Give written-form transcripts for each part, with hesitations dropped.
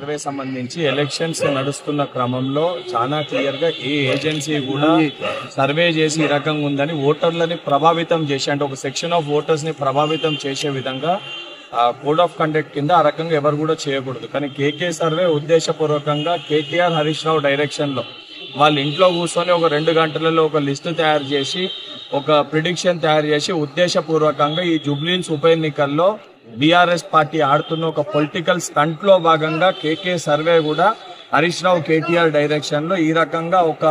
Survey సంబంధించి elections నడుస్తున్న క్రమంలో చాలా క్లియర్ గా ఏ ఏజెన్సీ కూడా సర్వే చేసి ఈ రకంగా ఉందని ఓటర్లని ప్రభావితం చేసి అంటే ఒక సెక్షన్ ఆఫ్ ఓటర్స్ ని ప్రభావితం చేసే విధంగా కోడ్ ఆఫ్ కండక్ట్ కింద ఆ రకంగా ఎవరు కూడా చేయకూడదు. కానీ కేకే సర్వే ఉద్దేశపూర్వకంగా కేటీఆర్ హరీష్ రావు డైరెక్షన్ లో వాళ్ళ ఇంట్లో కూర్చొని ఒక 2 గంటలలో ఒక లిస్టు తయారు చేసి ఒక ప్రిడిక్షన్ తయారు చేసి ఉద్దేశపూర్వకంగా ఈ జూబ్లీహిల్స్ ఉప ఎన్నికల్లో బీఆర్ఎస్ పార్టీ ఆడుతున్న ఒక పొలిటికల్ స్టంట్ లో భాగంగా కేకే సర్వే కూడా హరీష్ రావు కేటీఆర్ డైరెక్షన్ లో ఈ రకంగా ఒక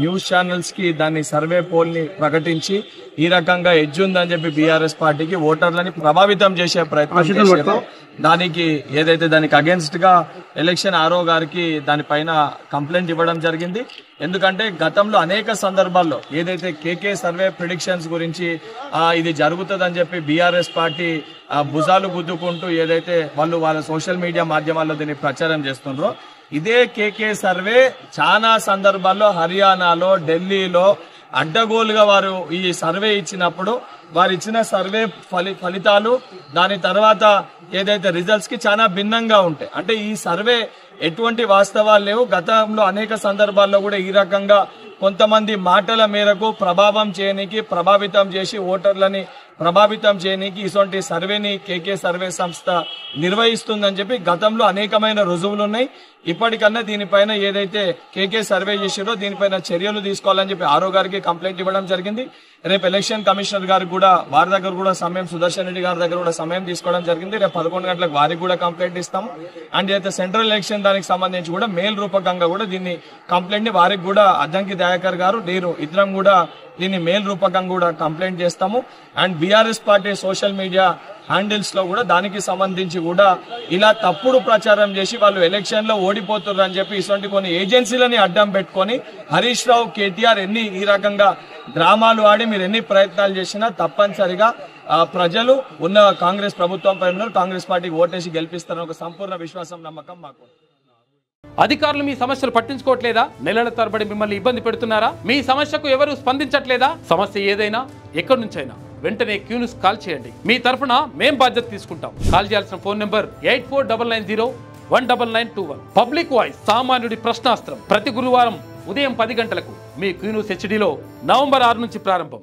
న్యూస్ ఛానల్స్ కి దాన్ని సర్వే పోల్ ని ప్రకటించి ఈ రకంగా ఎడ్జ్ ఉందని చెప్పి బీఆర్ఎస్ పార్టీకి ఓటర్లని ప్రభావితం చేసే ప్రయత్నం చేశారు. దానికి ఏదైతే దానికి అగేన్స్ట్ గా ఎలక్షన్ ఆర్ఓ గారికి దానిపైన కంప్లైంట్ ఇవ్వడం జరిగింది. ఎందుకంటే గతంలో అనేక సందర్భాల్లో ఏదైతే కేకే సర్వే ప్రిడిక్షన్స్ గురించి ఇది జరుగుతుందని చెప్పి బీఆర్ఎస్ పార్టీ భుజాలు గుద్దుకుంటూ ఏదైతే వాళ్ళు వాళ్ళ సోషల్ మీడియా మాధ్యమాల్లో దీన్ని ప్రచారం చేస్తున్నారో ఇదే కేకే సర్వే చాలా సందర్భాల్లో హర్యానాలో ఢిల్లీలో అడ్డగోలుగా వారు ఈ సర్వే ఇచ్చినప్పుడు వారు ఇచ్చిన సర్వే ఫలితాలు దాని తర్వాత ఏదైతే రిజల్ట్స్ కి చాలా భిన్నంగా ఉంటాయి. అంటే ఈ సర్వే ఎటువంటి వాస్తవాలు లేవు. గతంలో అనేక సందర్భాల్లో కూడా ఈ రకంగా కొంతమంది మాటల మేరకు ప్రభావితం చేసి ఓటర్లని ప్రభావితం చేయడానికి ఇటువంటి సర్వేని కేకే సర్వే సంస్థ నిర్వహిస్తుందని చెప్పి గతంలో అనేకమైన రుజువులు ఉన్నాయి. ఇప్పటికన్నా దీనిపైన ఏదైతే కేకే సర్వే చేసారో దీనిపైన చర్యలు తీసుకోవాలని చెప్పి ఆర్ఓ గారికి కంప్లైంట్ ఇవ్వడం జరిగింది. రేపు ఎలక్షన్ కమిషనర్ గారికి కూడా వారి దగ్గర కూడా సమయం సుదర్శన్ రెడ్డి గారి దగ్గర కూడా సమయం తీసుకోవడం జరిగింది. రేపు 11 గంటలకు వారికి కూడా కంప్లైంట్ ఇస్తాము. అండ్ అయితే సెంట్రల్ ఎలక్షన్ దానికి సంబంధించి కూడా మెయిల్ రూపకంగా కూడా దీన్ని కంప్లైంట్ ని వారికి కూడా అద్దంకి దయాకర్ గారు నేను ఇద్దరం కూడా దీన్ని మెయిల్ రూపకంగా కూడా కంప్లైంట్ చేస్తాము. And BRS party social media handles లో కూడా దానికి సంబంధించి కూడా ఇలా తప్పుడు ప్రచారం చేసి వాళ్ళు ఎలక్షన్ లో ఓడిపోతున్నారు అని చెప్పి ఇటువంటి కొన్ని ఏజెన్సీలని అడ్డం పెట్టుకొని హరీష్ రావు కేటీఆర్ ఈ రకంగా డ్రామాలు ఆడి మీరు ఎన్ని ప్రయత్నాలు చేసినా తప్పనిసరిగా ప్రజలు ఉన్న కాంగ్రెస్ ప్రభుత్వం పైన కాంగ్రెస్ పార్టీకి ఓటేసి గెలిపిస్తారని ఒక సంపూర్ణ విశ్వాసం నమ్మకం మాకు. అధికారులు మీ సమస్యలు పట్టించుకోవట్లేదా? నెలల తరబడి మిమ్మల్ని ఇబ్బంది పెడుతున్నారా? మీ సమస్యకు ఎవరు స్పందించట్లేదా? సమస్య ఏదైనా ఎక్కడి నుంచైనా వెంటనే క్యూన్యూస్ కాల్ చేయండి. మీ తరఫున మేం బాధ్యత తీసుకుంటాం. కాల్ చేయాల్సిన ఫోన్ నెంబర్ 8499019921. పబ్లిక్ వాయిస్, సామాన్యుడి ప్రశ్నాస్త్రం. ప్రతి గురువారం ఉదయం 10 గంటలకు మీ క్యూన్యూస్ హెచ్డీలో నవంబర్ 6 నుంచి ప్రారంభం.